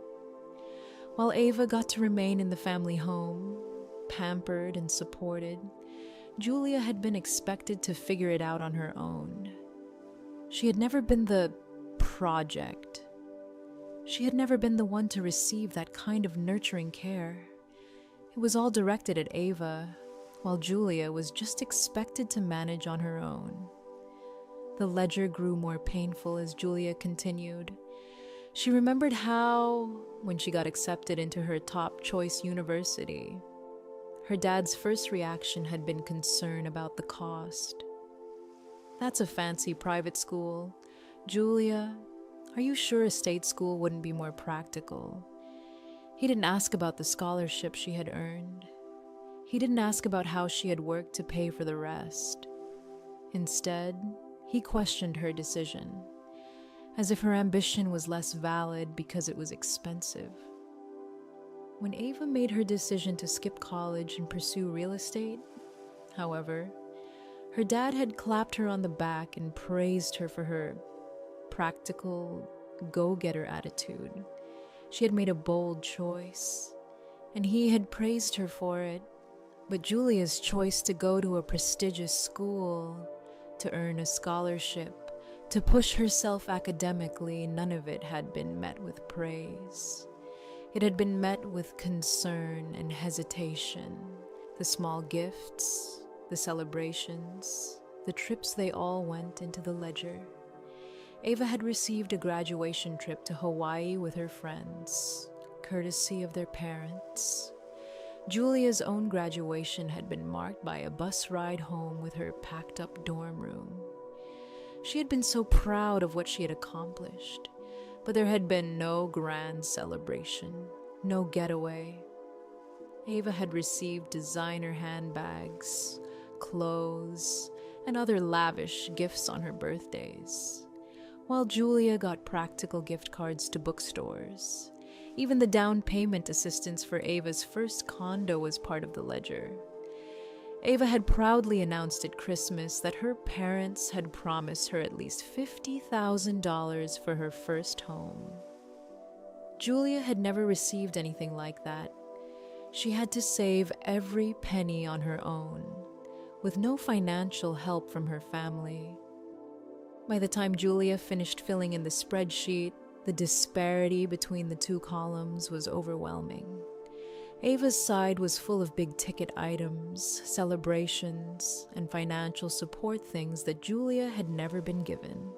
Speaker 1: While Ava got to remain in the family home, pampered and supported, Julia had been expected to figure it out on her own. She had never been the project. She had never been the one to receive that kind of nurturing care. It was all directed at Ava, while Julia was just expected to manage on her own. The ledger grew more painful as Julia continued. She remembered how, when she got accepted into her top choice university, her dad's first reaction had been concern about the cost. "That's a fancy private school. Julia, are you sure a state school wouldn't be more practical?" He didn't ask about the scholarship she had earned. He didn't ask about how she had worked to pay for the rest. Instead, he questioned her decision, as if her ambition was less valid because it was expensive. When Ava made her decision to skip college and pursue real estate, however, Her dad had clapped her on the back and praised her for her practical, go-getter attitude. She had made a bold choice, and he had praised her for it. But Julia's choice to go to a prestigious school, to earn a scholarship, to push herself academically, none of it had been met with praise. It had been met with concern and hesitation. The small gifts, the celebrations, the trips they all went into the ledger. Ava had received a graduation trip to Hawaii with her friends, courtesy of their parents. Julia's own graduation had been marked by a bus ride home with her packed-up dorm room. She had been so proud of what she had accomplished, but there had been no grand celebration, no getaway. Ava had received designer handbags, clothes, and other lavish gifts on her birthdays, while Julia got practical gift cards to bookstores. Even the down payment assistance for Ava's first condo was part of the ledger. Ava had proudly announced at Christmas that her parents had promised her at least $50,000 for her first home. Julia had never received anything like that. She had to save every penny on her own, with no financial help from her family. By the time Julia finished filling in the spreadsheet, the disparity between the two columns was overwhelming. Ava's side was full of big-ticket items, celebrations, and financial support things that Julia had never been given.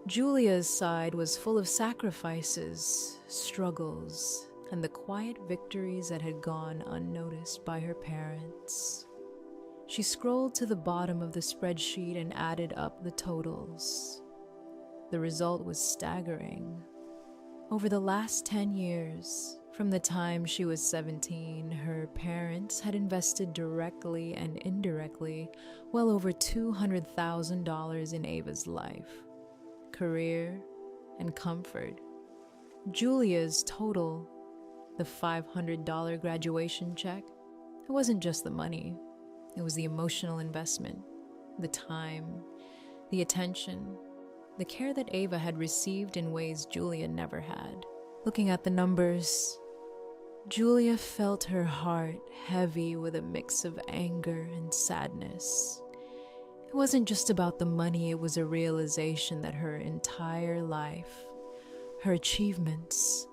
Speaker 1: Julia's side was full of sacrifices, struggles, and the quiet victories that had gone unnoticed by her parents. She scrolled to the bottom of the spreadsheet and added up the totals. The result was staggering. Over the last 10 years, from the time she was 17, her parents had invested directly and indirectly well over $200,000 in Ava's life, career, and comfort. Julia's total, the $500 graduation check, it wasn't just the money. It was the emotional investment, the time, the attention, the care that Ava had received in ways Julia never had. Looking at the numbers, Julia felt her heart heavy with a mix of anger and sadness. It wasn't just about the money, it was a realization that her entire life, her achievements,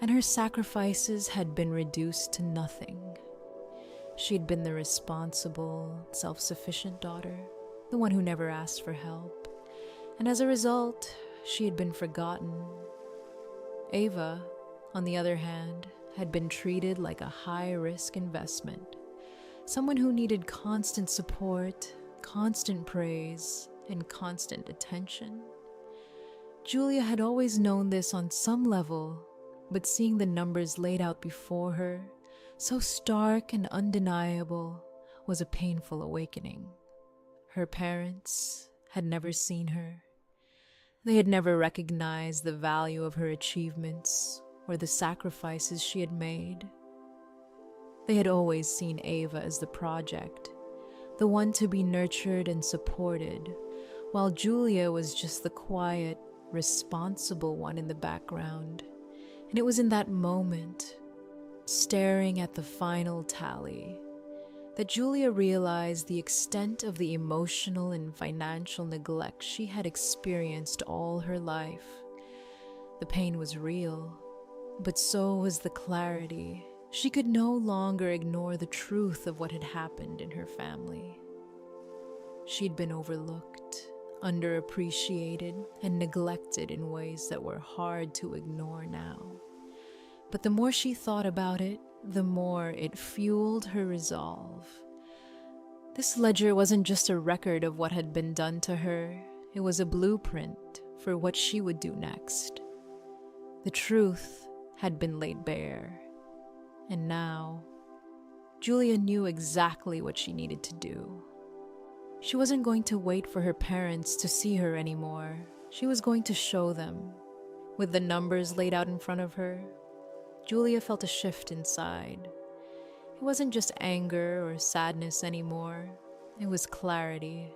Speaker 1: and her sacrifices had been reduced to nothing. She'd been the responsible, self-sufficient daughter, the one who never asked for help, and as a result, she had been forgotten. Ava, on the other hand, had been treated like a high-risk investment, someone who needed constant support, constant praise, and constant attention. Julia had always known this on some level, but seeing the numbers laid out before her, so stark and undeniable, was a painful awakening. Her parents had never seen her. They had never recognized the value of her achievements or the sacrifices she had made. They had always seen Ava as the project, the one to be nurtured and supported, while Julia was just the quiet, responsible one in the background. And it was in that moment, staring at the final tally, that Julia realized the extent of the emotional and financial neglect she had experienced all her life. The pain was real, but so was the clarity. She could no longer ignore the truth of what had happened in her family. She'd been overlooked, underappreciated, and neglected in ways that were hard to ignore now. But the more she thought about it, the more it fueled her resolve. This ledger wasn't just a record of what had been done to her, it was a blueprint for what she would do next. The truth had been laid bare, and now, Julia knew exactly what she needed to do. She wasn't going to wait for her parents to see her anymore. She was going to show them. With the numbers laid out in front of her, Julia felt a shift inside. It wasn't just anger or sadness anymore. It was clarity,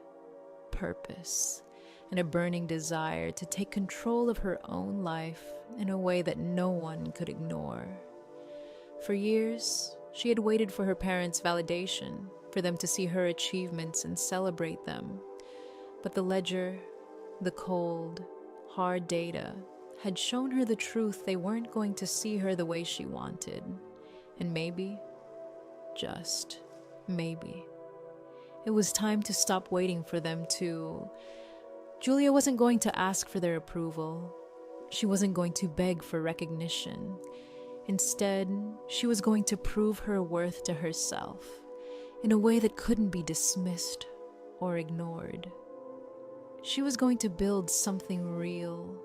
Speaker 1: purpose, and a burning desire to take control of her own life in a way that no one could ignore. For years, she had waited for her parents' validation, for them to see her achievements and celebrate them. But the ledger, the cold, hard data, had shown her the truth. They weren't going to see her the way she wanted. And maybe, just maybe, it was time to stop waiting for them to. Julia wasn't going to ask for their approval. She wasn't going to beg for recognition. Instead, she was going to prove her worth to herself in a way that couldn't be dismissed or ignored. She was going to build something real,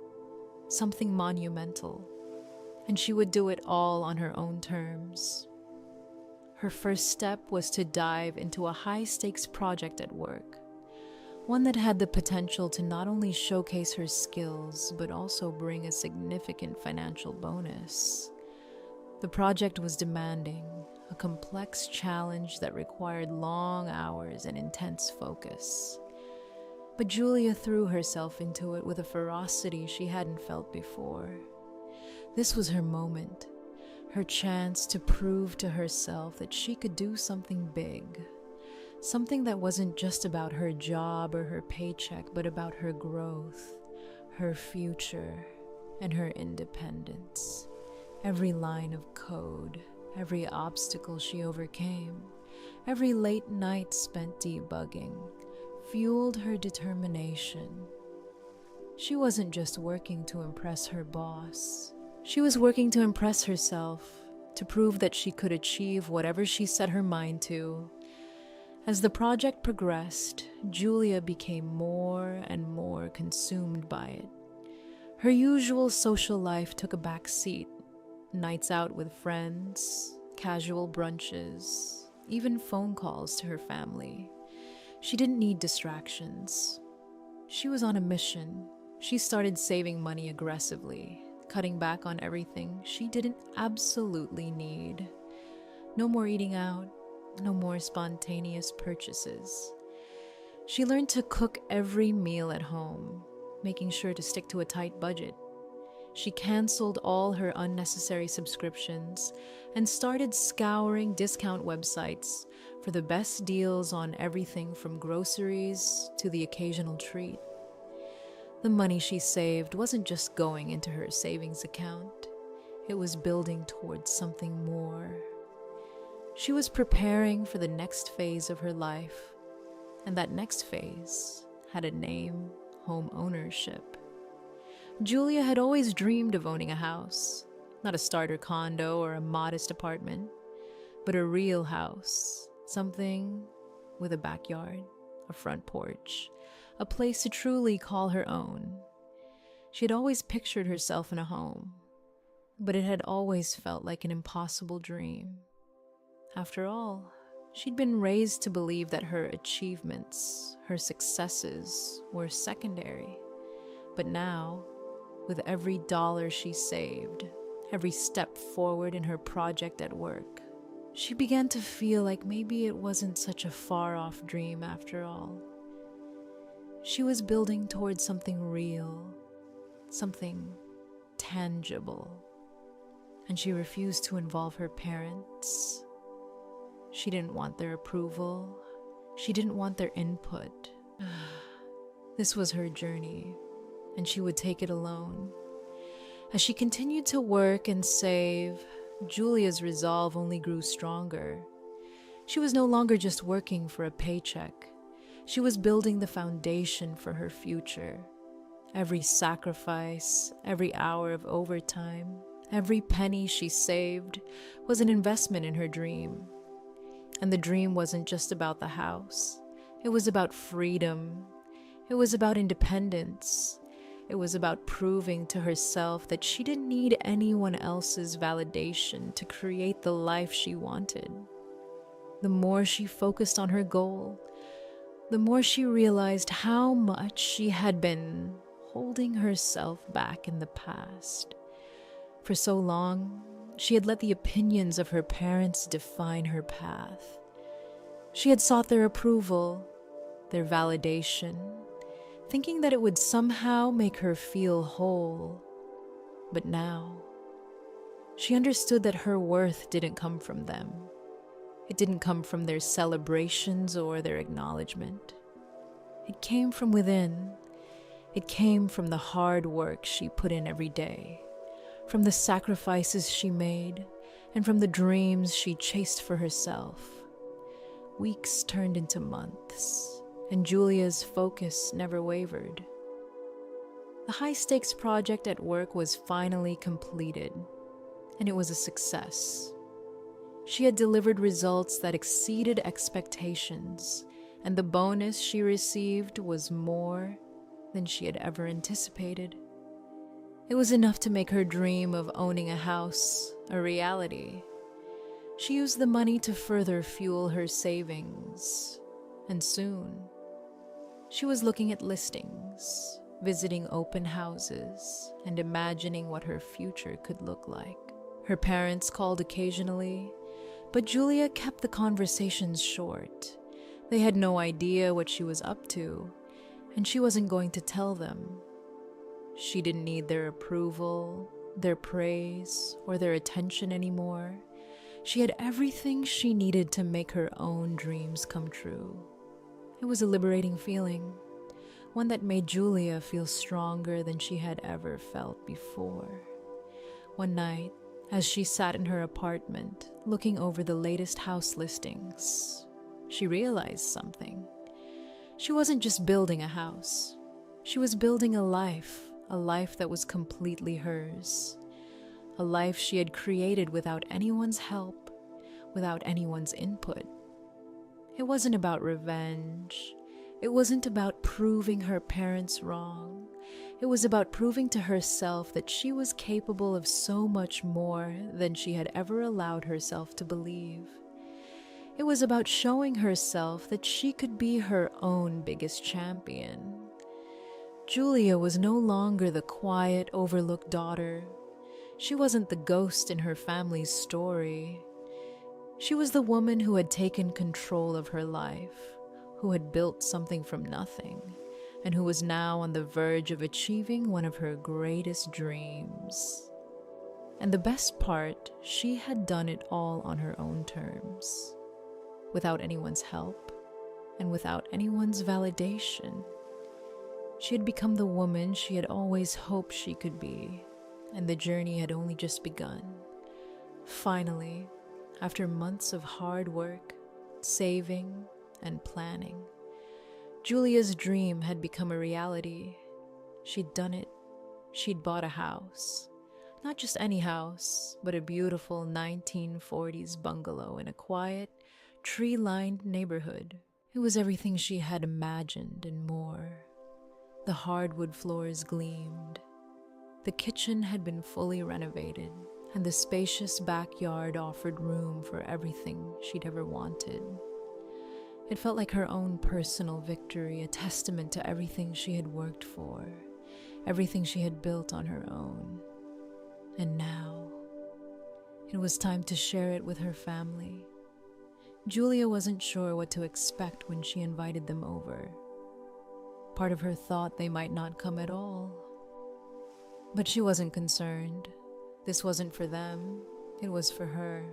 Speaker 1: something monumental, and she would do it all on her own terms. Her first step was to dive into a high-stakes project at work, one that had the potential to not only showcase her skills, but also bring a significant financial bonus. The project was demanding, a complex challenge that required long hours and intense focus. But Julia threw herself into it with a ferocity she hadn't felt before. This was her moment, her chance to prove to herself that she could do something big, something that wasn't just about her job or her paycheck, but about her growth, her future, and her independence. Every line of code, every obstacle she overcame, every late night spent debugging, fueled her determination. She wasn't just working to impress her boss. She was working to impress herself, to prove that she could achieve whatever she set her mind to. As the project progressed, Julia became more and more consumed by it. Her usual social life took a back seat. Nights out with friends, casual brunches, even phone calls to her family. She didn't need distractions. She was on a mission. She started saving money aggressively, cutting back on everything she didn't absolutely need. No more eating out, no more spontaneous purchases. She learned to cook every meal at home, making sure to stick to a tight budget. She canceled all her unnecessary subscriptions and started scouring discount websites for the best deals on everything from groceries to the occasional treat. The money she saved wasn't just going into her savings account. It was building towards something more. She was preparing for the next phase of her life, and that next phase had a name: home ownership. Julia had always dreamed of owning a house, not a starter condo or a modest apartment, but a real house, something with a backyard, a front porch, a place to truly call her own. She had always pictured herself in a home, but it had always felt like an impossible dream. After all, she'd been raised to believe that her achievements, her successes, were secondary. But now, with every dollar she saved, every step forward in her project at work, she began to feel like maybe it wasn't such a far-off dream after all. She was building towards something real, something tangible, and she refused to involve her parents. She didn't want their approval. She didn't want their input. This was her journey, and she would take it alone. As she continued to work and save, Julia's resolve only grew stronger. She was no longer just working for a paycheck. She was building the foundation for her future. Every sacrifice, every hour of overtime, every penny she saved was an investment in her dream. And the dream wasn't just about the house. It was about freedom. It was about independence. It was about proving to herself that she didn't need anyone else's validation to create the life she wanted. The more she focused on her goal, the more she realized how much she had been holding herself back in the past. For so long, she had let the opinions of her parents define her path. She had sought their approval, their validation, thinking that it would somehow make her feel whole. But now, she understood that her worth didn't come from them. It didn't come from their celebrations or their acknowledgement. It came from within. It came from the hard work she put in every day, from the sacrifices she made, and from the dreams she chased for herself. Weeks turned into months, and Julia's focus never wavered. The high-stakes project at work was finally completed, and it was a success. She had delivered results that exceeded expectations, and the bonus she received was more than she had ever anticipated. It was enough to make her dream of owning a house a reality. She used the money to further fuel her savings, and soon, she was looking at listings, visiting open houses, and imagining what her future could look like. Her parents called occasionally, but Julia kept the conversations short. They had no idea what she was up to, and she wasn't going to tell them. She didn't need their approval, their praise, or their attention anymore. She had everything she needed to make her own dreams come true. It was a liberating feeling, one that made Julia feel stronger than she had ever felt before. One night, as she sat in her apartment, looking over the latest house listings, she realized something. She wasn't just building a house. She was building a life that was completely hers. A life she had created without anyone's help, without anyone's input. It wasn't about revenge. It wasn't about proving her parents wrong. It was about proving to herself that she was capable of so much more than she had ever allowed herself to believe. It was about showing herself that she could be her own biggest champion. Julia was no longer the quiet, overlooked daughter. She wasn't the ghost in her family's story. She was the woman who had taken control of her life, who had built something from nothing, and who was now on the verge of achieving one of her greatest dreams. And the best part, she had done it all on her own terms, without anyone's help and without anyone's validation. She had become the woman she had always hoped she could be, and the journey had only just begun. Finally, after months of hard work, saving, and planning, Julia's dream had become a reality. She'd done it. She'd bought a house. Not just any house, but a beautiful 1940s bungalow in a quiet, tree-lined neighborhood. It was everything she had imagined and more. The hardwood floors gleamed. The kitchen had been fully renovated, and the spacious backyard offered room for everything she'd ever wanted. It felt like her own personal victory, a testament to everything she had worked for, everything she had built on her own. And now, it was time to share it with her family. Julia wasn't sure what to expect when she invited them over. Part of her thought they might not come at all. But she wasn't concerned. This wasn't for them, it was for her.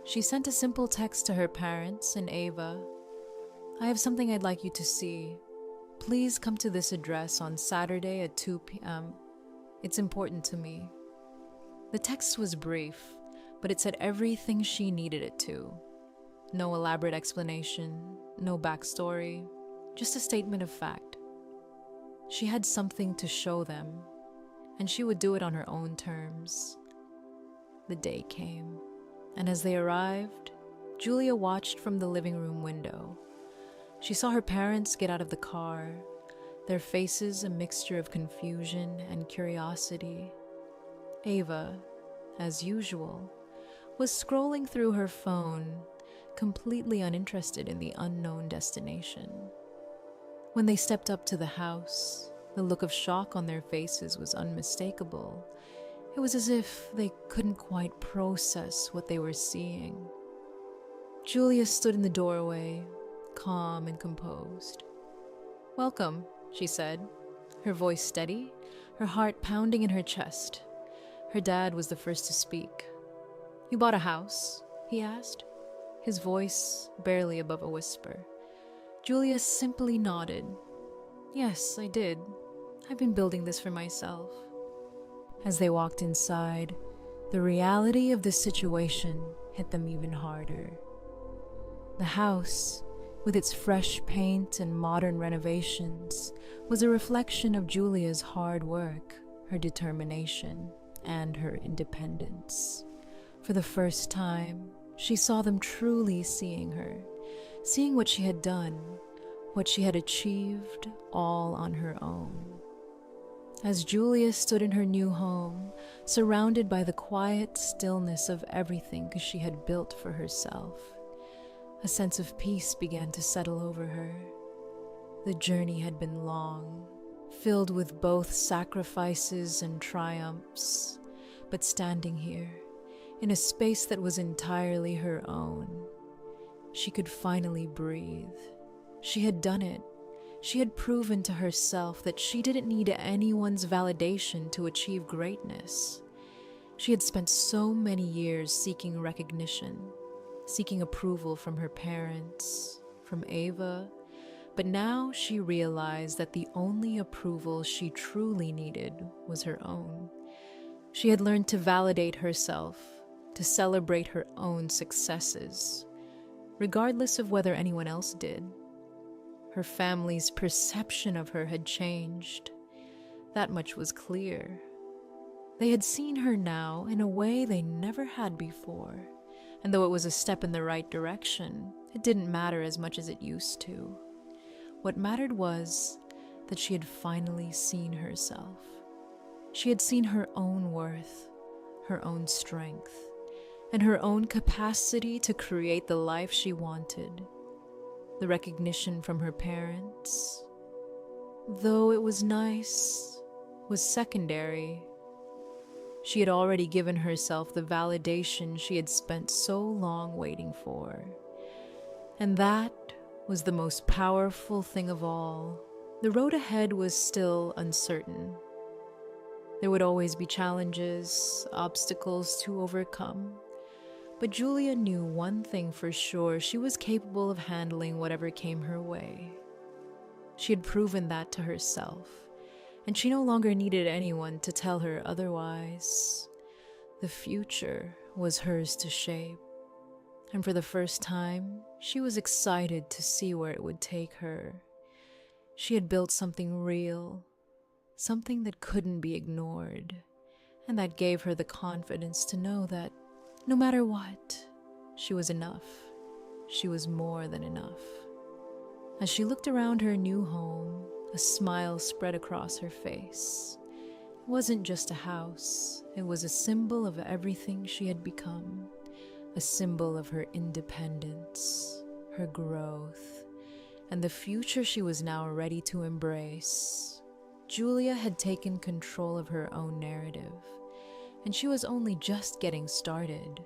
Speaker 1: She sent a simple text to her parents and Ava. "I have something I'd like you to see. Please come to this address on Saturday at 2 p.m. It's important to me." The text was brief, but it said everything she needed it to. No elaborate explanation, no backstory, just a statement of fact. She had something to show them, and she would do it on her own terms. The day came, and as they arrived, Julia watched from the living room window. She saw her parents get out of the car, their faces a mixture of confusion and curiosity. Ava, as usual, was scrolling through her phone, completely uninterested in the unknown destination. When they stepped up to the house, the look of shock on their faces was unmistakable. It was as if they couldn't quite process what they were seeing. Julia stood in the doorway, calm and composed. "Welcome," she said, her voice steady, her heart pounding in her chest. Her dad was the first to speak. "You bought a house?" he asked, his voice barely above a whisper. Julia simply nodded. "Yes, I did. I've been building this for myself." As they walked inside, the reality of the situation hit them even harder. The house, with its fresh paint and modern renovations, was a reflection of Julia's hard work, her determination, and her independence. For the first time, she saw them truly seeing her, seeing what she had done, what she had achieved, all on her own. As Julia stood in her new home, surrounded by the quiet stillness of everything she had built for herself, a sense of peace began to settle over her. The journey had been long, filled with both sacrifices and triumphs, but standing here, in a space that was entirely her own, she could finally breathe. She had done it. She had proven to herself that she didn't need anyone's validation to achieve greatness. She had spent so many years seeking recognition, seeking approval from her parents, from Ava, but now she realized that the only approval she truly needed was her own. She had learned to validate herself, to celebrate her own successes, regardless of whether anyone else did. Her family's perception of her had changed. That much was clear. They had seen her now in a way they never had before, and though it was a step in the right direction, it didn't matter as much as it used to. What mattered was that she had finally seen herself. She had seen her own worth, her own strength, and her own capacity to create the life she wanted. The recognition from her parents, though it was nice, was secondary. She had already given herself the validation she had spent so long waiting for. And that was the most powerful thing of all. The road ahead was still uncertain. There would always be challenges, obstacles to overcome. But Julia knew one thing for sure: she was capable of handling whatever came her way. She had proven that to herself, and she no longer needed anyone to tell her otherwise. The future was hers to shape, and for the first time, she was excited to see where it would take her. She had built something real, something that couldn't be ignored, and that gave her the confidence to know that no matter what, she was enough. She was more than enough. As she looked around her new home, a smile spread across her face. It wasn't just a house. It was a symbol of everything she had become, a symbol of her independence, her growth, and the future she was now ready to embrace. Julia had taken control of her own narrative, and she was only just getting started.